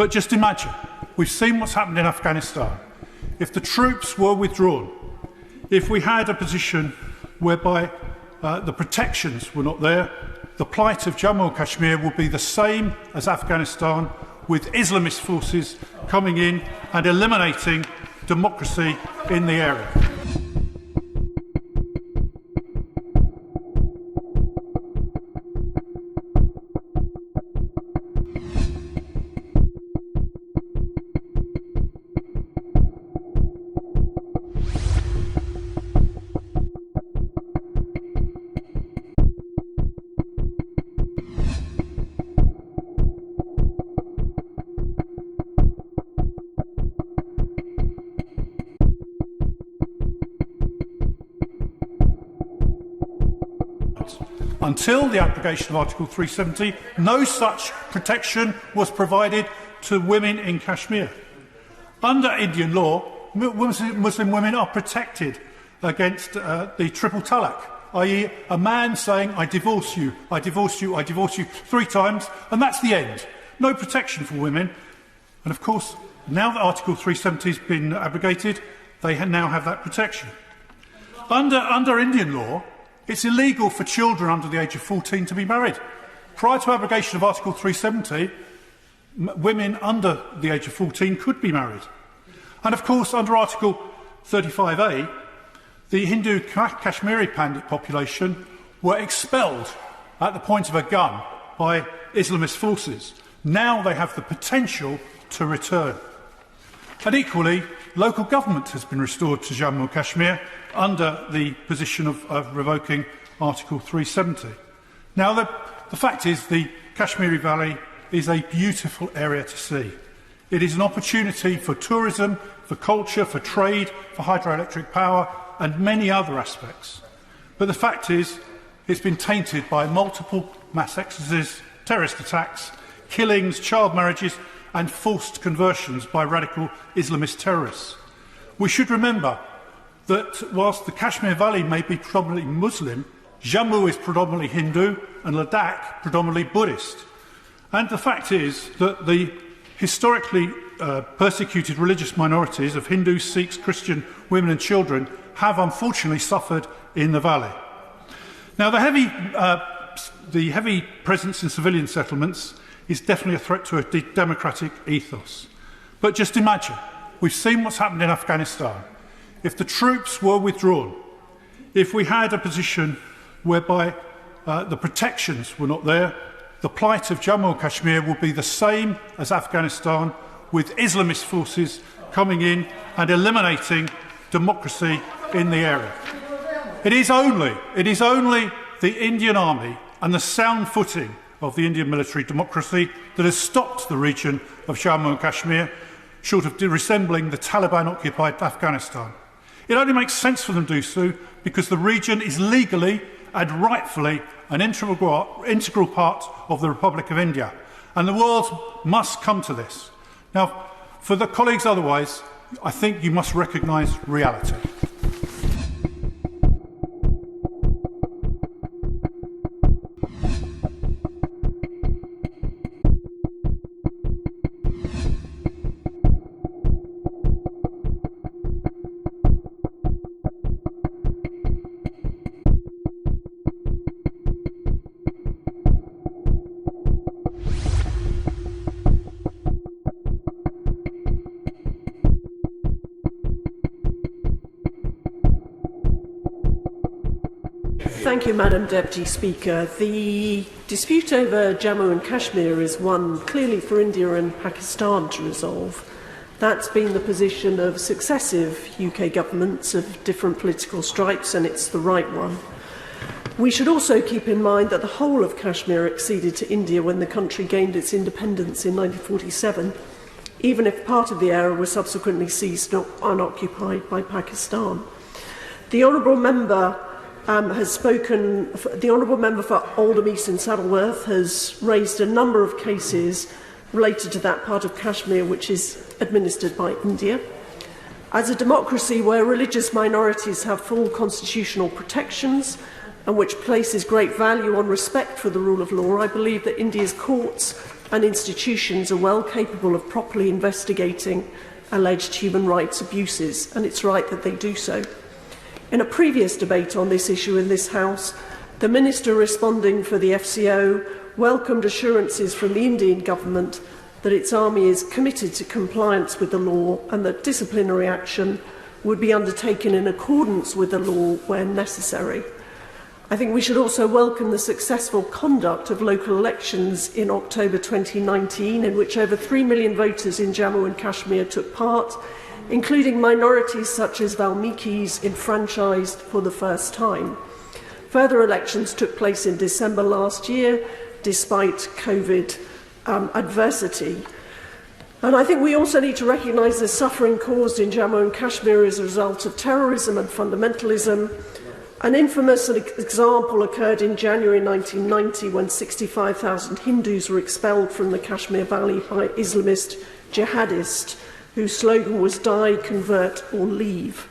But just imagine, we've seen what's happened in Afghanistan. If the troops were withdrawn, if we had a position whereby the protections were not there, the plight of Jammu and Kashmir would be the same as Afghanistan, with Islamist forces coming in and eliminating democracy in the area. Until the application of Article 370, no such protection was provided to women in Kashmir. Under Indian law, Muslim women are protected against the triple talaq, i.e. a man saying, I divorce you, I divorce you, I divorce you 3 times, and that's the end. No protection for women. And of course, now that Article 370 has been abrogated, they now have that protection. Under Indian law, it's illegal for children under the age of 14 to be married. Prior to abrogation of Article 370, women under the age of 14 could be married. And of course, under Article 35A, the Hindu Kashmiri Pandit population were expelled at the point of a gun by Islamist forces. Now they have the potential to return. And equally, local government has been restored to Jammu and Kashmir under the position of revoking Article 370. Now, the fact is the Kashmiri Valley is a beautiful area to see. It is an opportunity for tourism, for culture, for trade, for hydroelectric power and many other aspects. But the fact is it's been tainted by multiple mass exodus, terrorist attacks, killings, child marriages and forced conversions by radical Islamist terrorists. We should remember that whilst the Kashmir Valley may be predominantly Muslim, Jammu is predominantly Hindu and Ladakh predominantly Buddhist. And the fact is that the historically persecuted religious minorities of Hindus, Sikhs, Christian women and children have unfortunately suffered in the valley. Now, the heavy presence in civilian settlements is definitely a threat to a democratic ethos. But just imagine, we've seen what's happened in Afghanistan. If the troops were withdrawn, if we had a position whereby the protections were not there, the plight of Jammu and Kashmir would be the same as Afghanistan, with Islamist forces coming in and eliminating democracy in the area. It is only the Indian Army and the sound footing of the Indian military democracy that has stopped the region of Jammu and Kashmir, short of resembling the Taliban-occupied Afghanistan. It only makes sense for them to do so because the region is legally and rightfully an integral part of the Republic of India. And the world must come to this. Now, for the colleagues otherwise, I think you must recognise reality. Thank you, Madam Deputy Speaker. The dispute over Jammu and Kashmir is one clearly for India and Pakistan to resolve. That's been the position of successive UK governments of different political stripes, and it's the right one. We should also keep in mind that the whole of Kashmir acceded to India when the country gained its independence in 1947, even if part of the area was subsequently seized and unoccupied by Pakistan. The Honourable Member has spoken. The Honourable Member for Oldham East and Saddleworth has raised a number of cases related to that part of Kashmir which is administered by India. As a democracy where religious minorities have full constitutional protections and which places great value on respect for the rule of law, I believe that India's courts and institutions are well capable of properly investigating alleged human rights abuses, and it's right that they do so. In a previous debate on this issue in this House, the Minister responding for the FCO welcomed assurances from the Indian government that its army is committed to compliance with the law and that disciplinary action would be undertaken in accordance with the law when necessary. I think we should also welcome the successful conduct of local elections in October 2019, in which over 3 million voters in Jammu and Kashmir took part, including minorities such as Valmikis enfranchised for the first time. Further elections took place in December last year, despite COVID adversity. And I think we also need to recognise the suffering caused in Jammu and Kashmir as a result of terrorism and fundamentalism. An infamous example occurred in January 1990 when 65,000 Hindus were expelled from the Kashmir Valley by Islamist jihadists whose slogan was "Die, convert or leave."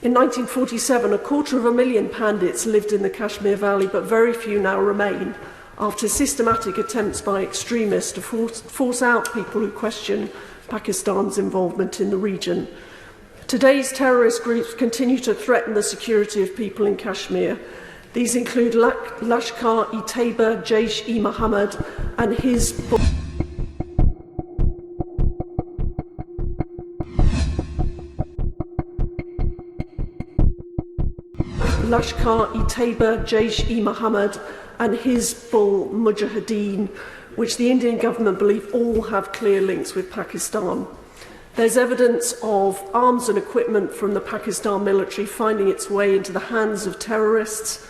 In 1947, 250,000 Pandits lived in the Kashmir Valley, but very few now remain, after systematic attempts by extremists to force out people who question Pakistan's involvement in the region. Today's terrorist groups continue to threaten the security of people in Kashmir. These include Lashkar-e-Taiba, Jaish-e-Mohammed and Hizbullah. Lashkar-e-Taiba, Jaish-e-Mohammed and Hizbul Mujahideen, which the Indian government believe all have clear links with Pakistan. There's evidence of arms and equipment from the Pakistan military finding its way into the hands of terrorists.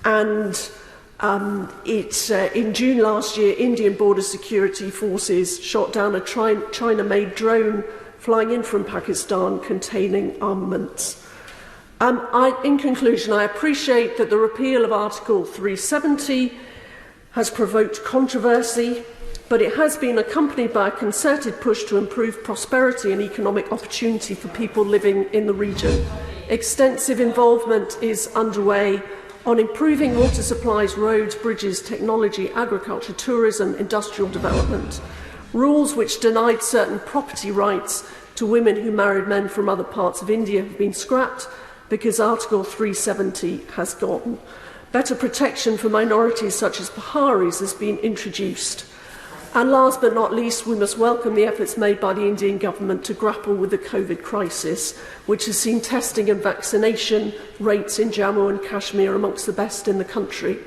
And in June last year, Indian border security forces shot down a China-made drone flying in from Pakistan containing armaments. In conclusion, I appreciate that the repeal of Article 370 has provoked controversy, but it has been accompanied by a concerted push to improve prosperity and economic opportunity for people living in the region. Extensive involvement is underway on improving water supplies, roads, bridges, technology, agriculture, tourism, industrial development. Rules which denied certain property rights to women who married men from other parts of India have been scrapped because Article 370 has gone. Better protection for minorities such as Biharis has been introduced. And last but not least, we must welcome the efforts made by the Indian government to grapple with the COVID crisis, which has seen testing and vaccination rates in Jammu and Kashmir amongst the best in the country.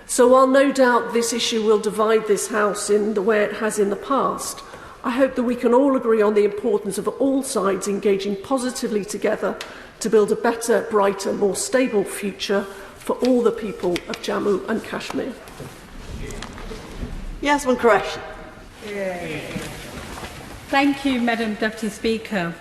So while no doubt this issue will divide this House in the way it has in the past, I hope that we can all agree on the importance of all sides engaging positively together to build a better, brighter, more stable future for all the people of Jammu and Kashmir. Yes, one correction. Thank you, Madam Deputy Speaker.